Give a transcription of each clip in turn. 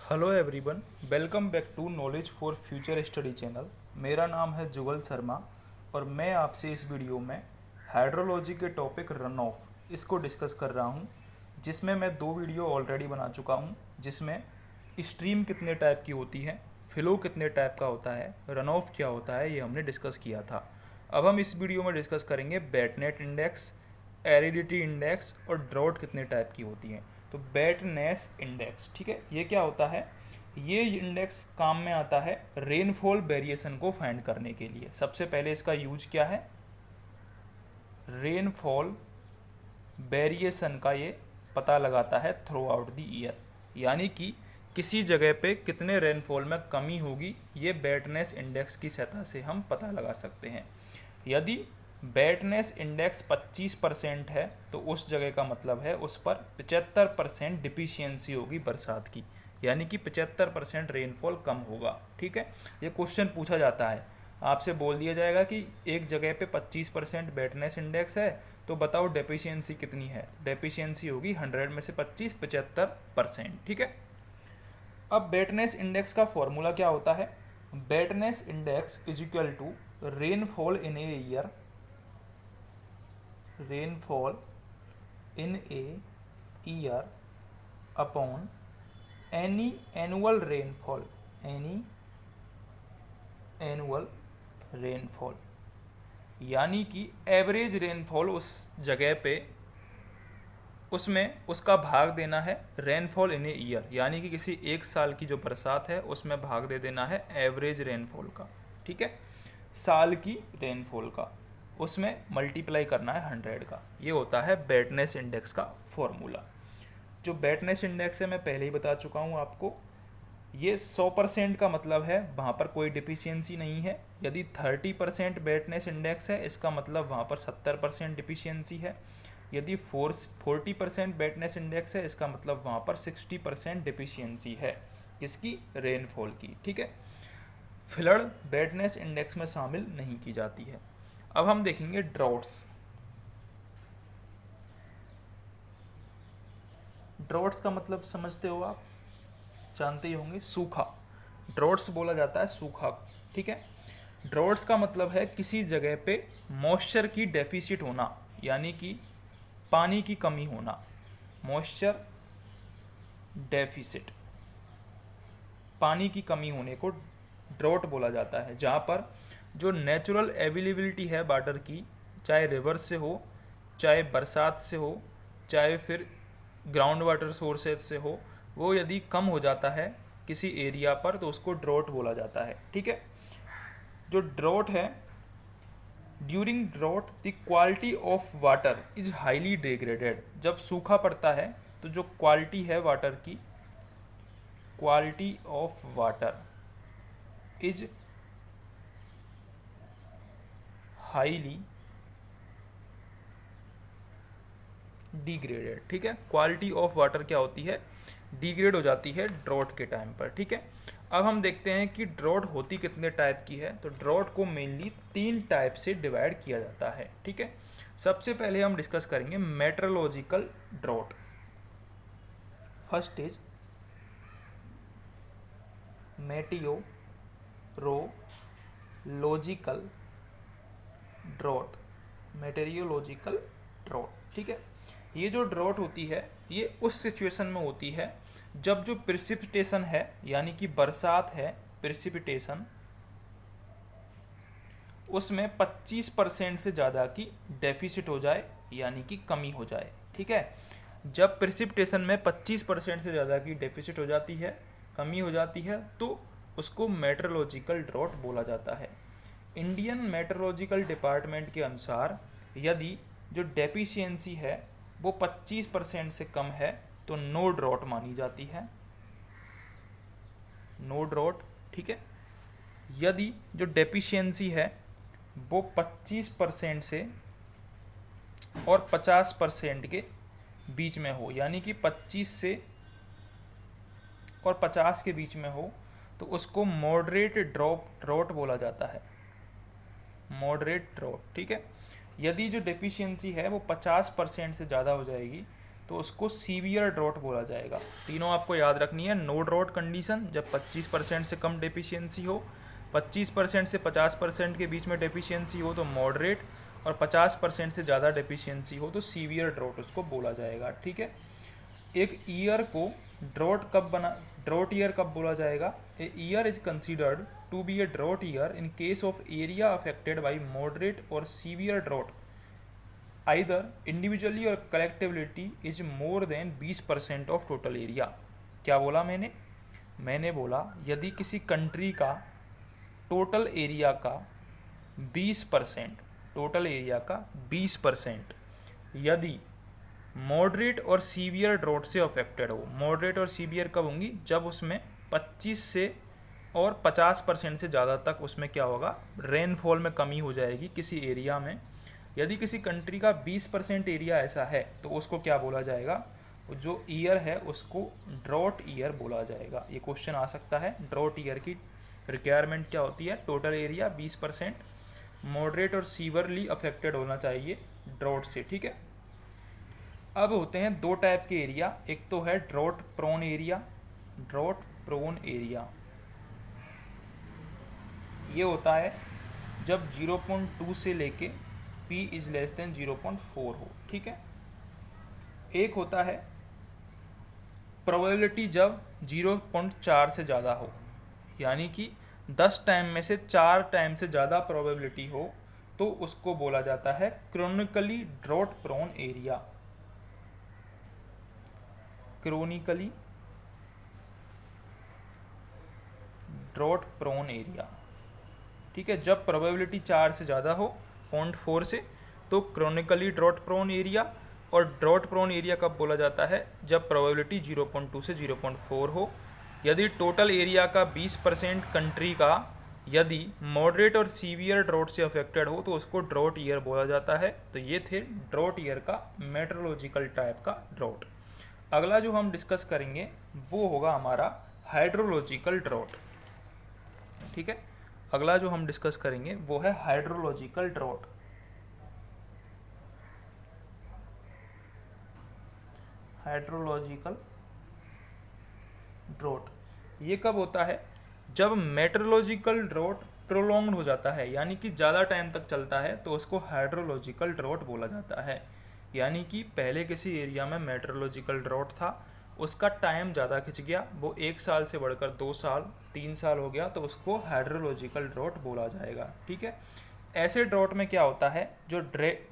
Hello everyone, welcome back to knowledge for future study channel. मेरा नाम है जुगल शर्मा और मैं आपसे इस वीडियो में हाइड्रोलॉजी के टॉपिक रन ऑफ इसको डिस्कस कर रहा हूँ, जिसमें मैं दो वीडियो ऑलरेडी बना चुका हूँ, जिसमें स्ट्रीम कितने टाइप की होती है, फ्लो कितने टाइप का होता है, रन ऑफ क्या होता है, ये हमने डिस्कस किया था। अब हम इस वीडियो में डिस्कस करेंगे बेटनेट इंडेक्स, एरिडिटी इंडेक्स और ड्रॉट कितने टाइप की होती हैं। तो बेटनेस इंडेक्स, ठीक है, ये क्या होता है? ये इंडेक्स काम में आता है रेनफॉल वेरिएशन को फाइंड करने के लिए। सबसे पहले इसका यूज क्या है? रेनफॉल वेरिएशन का ये पता लगाता है थ्रू आउट द ईयर, यानी कि किसी जगह पे कितने रेनफॉल में कमी होगी, ये बेटनेस इंडेक्स की सतह से हम पता लगा सकते हैं। यदि बेटनेस इंडेक्स 25% है तो उस जगह का मतलब है उस पर 75% डिफिशियंसी होगी बरसात की, यानी कि 75% रेनफॉल कम होगा। ठीक है, ये क्वेश्चन पूछा जाता है, आपसे बोल दिया जाएगा कि एक जगह पे 25% बेटनेस इंडेक्स है तो बताओ डेफिशिएंसी कितनी है। डेफिशिएंसी होगी 100 में से 25 75%। ठीक है, अब बेटनेस इंडेक्स का फॉर्मूला क्या होता है? Wetness index is equal to rainfall in a year, rainfall in a year upon any annual rainfall, any annual rainfall, यानी कि एवरेज रेनफॉल उस जगह पे, उसमें उसका भाग देना है रेनफॉल इन ए ईयर, यानी कि किसी एक साल की जो बरसात है उसमें भाग दे देना है एवरेज रेनफॉल का। ठीक है, साल की रेनफॉल का, उसमें मल्टीप्लाई करना है 100 का। ये होता है बेटनेस इंडेक्स का फॉर्मूला। जो बेटनेस इंडेक्स है मैं पहले ही बता चुका हूँ आपको, ये 100% का मतलब है वहाँ पर कोई डिफिशियंसी नहीं है। यदि 30% बेटनेस इंडेक्स है इसका मतलब वहाँ पर 70% डिफिशियंसी है। यदि 40% बेटनेस इंडेक्स है इसका मतलब वहाँ पर 60% डिफिशियंसी है, किसकी? रेनफॉल की। ठीक है, फ्लड बेटनेस इंडेक्स में शामिल नहीं की जाती है। अब हम देखेंगे ड्रॉट्स। ड्रॉट्स का मतलब समझते हो आप, जानते ही होंगे, सूखा। ड्रॉट्स बोला जाता है सूखा। ठीक है, ड्रॉट्स का मतलब है किसी जगह पे मॉइस्चर की डेफिसिट होना, यानी कि पानी की कमी होना। मॉइस्चर डेफिसिट, पानी की कमी होने को ड्रॉट बोला जाता है, जहाँ पर जो नेचुरल अवेलेबिलिटी है वाटर की, चाहे रिवर से हो, चाहे बरसात से हो, चाहे फिर ग्राउंड वाटर सोर्सेज से हो, वो यदि कम हो जाता है किसी एरिया पर तो उसको ड्रॉट बोला जाता है। ठीक है, जो ड्रॉट है, during drought the quality of water is highly degraded. जब सूखा पड़ता है तो जो क्वालिटी है वाटर की, quality of water is highly degraded. ठीक है, क्वालिटी ऑफ वाटर क्या होती है? डिग्रेड हो जाती है ड्रॉट के टाइम पर। ठीक है, अब हम देखते हैं कि ड्रॉट होती कितने टाइप की है। तो ड्रॉट को मेनली 3 टाइप से डिवाइड किया जाता है। ठीक है, सबसे पहले हम डिस्कस करेंगे meteorological drought. First is meteorological drought, meteorological drought. ठीक है, ये जो ड्रॉट होती है ये उस सिचुएशन में होती है जब जो प्रिसिपिटेशन है, यानी कि बरसात है, प्रिसिपिटेशन, उसमें 25% से ज़्यादा की डेफिसिट हो जाए, यानी कि कमी हो जाए। ठीक है, जब प्रिसिपिटेशन में 25% से ज़्यादा की डेफिसिट हो जाती है, कमी हो जाती है, तो उसको मेट्रोलॉजिकल ड्रॉट बोला जाता है। इंडियन मेट्रोलॉजिकल डिपार्टमेंट के अनुसार यदि जो डेफिशिएंसी है वो 25% से कम है तो नो ड्रॉट मानी जाती है, नो ड्रॉट। ठीक है, यदि जो डेफिशिएंसी है वो 25% से और 50% के बीच में हो, यानी कि 25 से और 50 के बीच में हो, तो उसको मॉडरेट ड्रॉट बोला जाता है, मॉडरेट ड्रॉट। ठीक है, यदि जो डेफिशिएंसी है वो 50% से ज़्यादा हो जाएगी तो उसको सीवियर ड्रॉट बोला जाएगा। तीनों आपको याद रखनी है। नो ड्रॉट कंडीशन जब 25% से कम डेफिशिएंसी हो, 25% से 50% के बीच में डेफिशिएंसी हो तो मॉडरेट, और 50% से ज़्यादा डेफिशिएंसी हो तो सीवियर ड्रॉट उसको बोला जाएगा। ठीक है। एक ईयर को ड्रॉट ईयर कब बोला जाएगा? A year is considered to be a drought year in case of area affected by moderate और सीवियर ड्रॉट आइदर इंडिविजुअली और collectivity is more than 20% of total area. क्या बोला मैंने बोला यदि किसी कंट्री का टोटल एरिया का 20%, टोटल एरिया का 20% यदि मॉडरेट और सीवियर ड्रॉट से अफेक्टेड हो। मॉडरेट और सीवियर कब होंगी? जब उसमें 25 से और 50% से ज़्यादा तक उसमें क्या होगा, रेनफॉल में कमी हो जाएगी किसी एरिया में। यदि किसी कंट्री का 20% एरिया ऐसा है तो उसको क्या बोला जाएगा? जो ईयर है उसको ड्रॉट ईयर बोला जाएगा। ये क्वेश्चन आ सकता है। ड्रॉट ईयर की रिक्वायरमेंट क्या होती है? टोटल एरिया 20%, मॉडरेट और सीवियरली अफेक्टेड होना चाहिए ड्रॉट से। ठीक है। अब होते हैं दो टाइप के एरिया। एक तो है drought prone area. Drought prone area ये होता है जब 0.2 से लेके P इज लेस देन 0.4 हो। ठीक है। एक होता है प्रोबेबिलिटी जब 0.4 से ज़्यादा हो, यानी कि 10 टाइम में से 4 टाइम से ज़्यादा प्रोबेबिलिटी हो तो उसको बोला जाता है chronically drought prone area. Chronically drought prone area. ठीक है। जब प्रोबेबिलिटी 4 से ज़्यादा हो, 0.4 से, तो क्रोनिकली ड्रॉट प्रोन एरिया। और ड्रॉट प्रोन एरिया कब बोला जाता है? जब प्रोबेबिलिटी 0.2 से 0.4 हो। यदि टोटल एरिया का 20% कंट्री का यदि मॉडरेट और सीवियर ड्रॉट से अफेक्टेड हो तो उसको ड्रॉट ईयर बोला जाता है। तो ये थे ड्रॉट ईयर का मेट्रोलॉजिकल टाइप का ड्रॉट। अगला जो हम डिस्कस करेंगे वो होगा हमारा हाइड्रोलॉजिकल ड्रॉट। ठीक है। अगला जो हम डिस्कस करेंगे वो है हाइड्रोलॉजिकल ड्रॉट। हाइड्रोलॉजिकल ड्रॉट ये कब होता है? जब मेट्रोलॉजिकल ड्रॉट प्रोलॉन्ग्ड हो जाता है, यानी कि ज़्यादा टाइम तक चलता है, तो उसको हाइड्रोलॉजिकल ड्रॉट बोला जाता है। यानी कि पहले किसी एरिया में मेट्रोलॉजिकल ड्रॉट था, उसका टाइम ज़्यादा खिंच गया, वो 1 साल से बढ़कर 2 साल 3 साल हो गया, तो उसको हाइड्रोलॉजिकल ड्रॉट बोला जाएगा। ठीक है। ऐसे ड्रॉट में क्या होता है? जो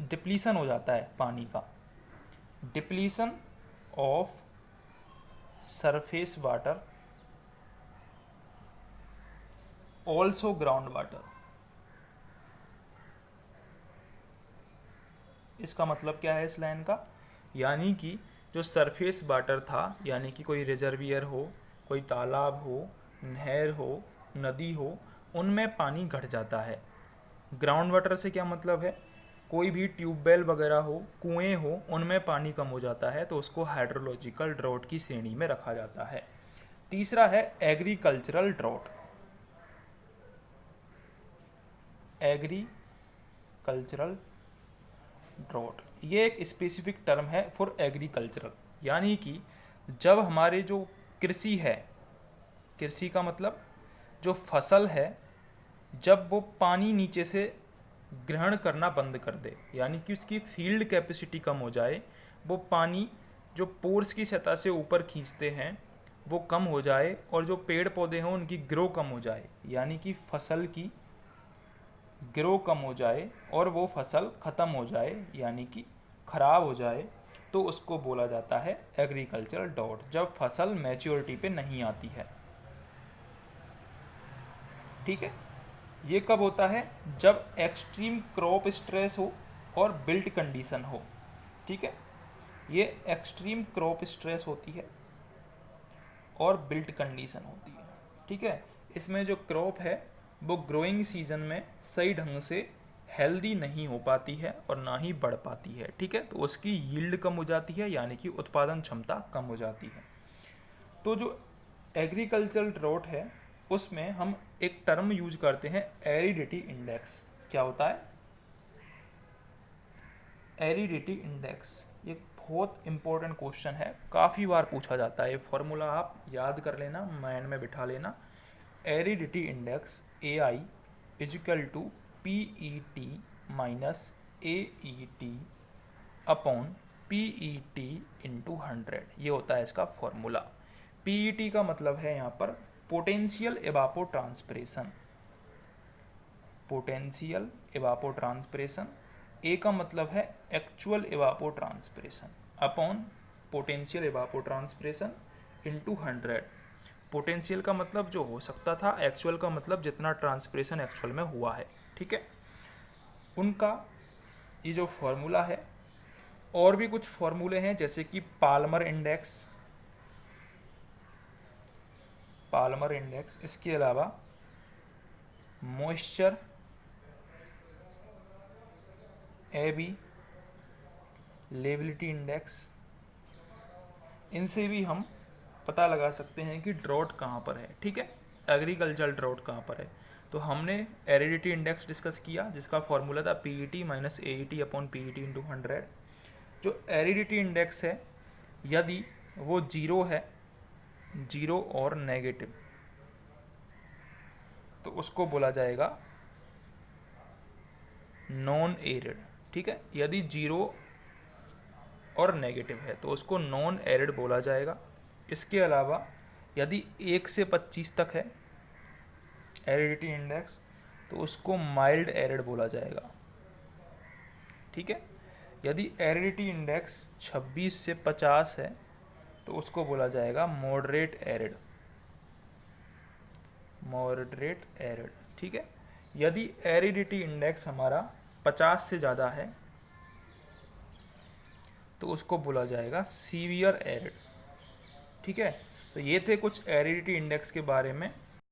डिप्लीशन हो जाता है पानी का, depletion of surface water also ground water. इसका मतलब क्या है इस लाइन का? यानी कि जो सरफेस वाटर था, यानी कि कोई रिजर्वियर हो, कोई तालाब हो, नहर हो, नदी हो, उनमें पानी घट जाता है। ग्राउंड वाटर से क्या मतलब है? कोई भी ट्यूबवेल वगैरह हो, कुएं हो, उनमें पानी कम हो जाता है, तो उसको हाइड्रोलॉजिकल ड्रॉट की श्रेणी में रखा जाता है। तीसरा है एग्रीकल्चरल ड्रॉट। एग्रीकल्चरल ड्रॉट ये एक स्पेसिफिक टर्म है फॉर एग्रीकल्चरल, यानी कि जब हमारे जो कृषि है, कृषि का मतलब जो फसल है, जब वो पानी नीचे से ग्रहण करना बंद कर दे, यानी कि उसकी फील्ड कैपेसिटी कम हो जाए, वो पानी जो पोर्स की सतह से ऊपर खींचते हैं वो कम हो जाए, और जो पेड़ पौधे हैं उनकी ग्रो कम हो जाए, यानी कि फसल की ग्रो कम हो जाए और वो फसल ख़त्म हो जाए, यानी कि ख़राब हो जाए, तो उसको बोला जाता है एग्रीकल्चरल ड्रॉट, जब फसल मैच्योरिटी पे नहीं आती है। ठीक है। ये कब होता है? जब एक्सट्रीम क्रॉप स्ट्रेस हो और बिल्ट कंडीशन हो। ठीक है। ये एक्सट्रीम क्रॉप स्ट्रेस होती है और बिल्ट कंडीशन होती है। ठीक है। इसमें जो क्रॉप है वो ग्रोइंग सीजन में सही ढंग से हेल्दी नहीं हो पाती है और ना ही बढ़ पाती है। ठीक है। तो उसकी यील्ड कम हो जाती है, यानी कि उत्पादन क्षमता कम हो जाती है। तो जो एग्रीकल्चरल ड्रॉट है उसमें हम एक टर्म यूज करते हैं एरिडिटी इंडेक्स। क्या होता है? Aridity index. ये बहुत इंपॉर्टेंट क्वेश्चन है, काफ़ी बार पूछा जाता है। ये फॉर्मूला आप याद कर लेना, माइंड में बिठा लेना। Aridity index A I is equal to P E T minus A E T upon P E T into 100, ये होता है इसका फॉर्मूला। पी ई टी का मतलब है यहाँ पर पोटेंशियल इवापोट्रांसपिरेशन, पोटेंशियल इवापोट्रांसपिरेशन। ए का मतलब है actual evapotranspiration upon potential evapotranspiration into 100। Potential का मतलब जो हो सकता था, एक्चुअल का मतलब जितना ट्रांसपिरेशन एक्चुअल में हुआ है, ठीक है। उनका ये जो फॉर्मूला है, और भी कुछ फॉर्मूले हैं जैसे कि पाल्मर इंडेक्स, पाल्मर इंडेक्स, इसके अलावा मॉइस्चर, एबी लेबिलिटी इंडेक्स, इनसे भी हम पता लगा सकते हैं कि ड्रॉट कहाँ पर है, ठीक है, एग्रीकल्चरल ड्रॉट कहाँ पर है। तो हमने एरिडिटी इंडेक्स डिस्कस किया जिसका फॉर्मूला था P E T minus A E T upon P E T into 100। जो एरिडिटी इंडेक्स है, यदि वो जीरो है, जीरो और नेगेटिव, तो उसको बोला जाएगा नॉन एरिड, ठीक है। यदि जीरो और नेगेटिव है तो उसको नॉन एरिड बोला जाएगा। इसके अलावा यदि 1 से 25 तक है एरिडिटी इंडेक्स, तो उसको माइल्ड एरिड बोला जाएगा, ठीक है। यदि एरिडिटी इंडेक्स 26 से 50 है तो उसको बोला जाएगा मॉडरेट एरिड, मॉडरेट एरिड, ठीक है। यदि एरिडिटी इंडेक्स हमारा 50 से ज़्यादा है तो उसको बोला जाएगा सीवियर एरिड, ठीक है। तो ये थे कुछ एरिडिटी इंडेक्स के बारे में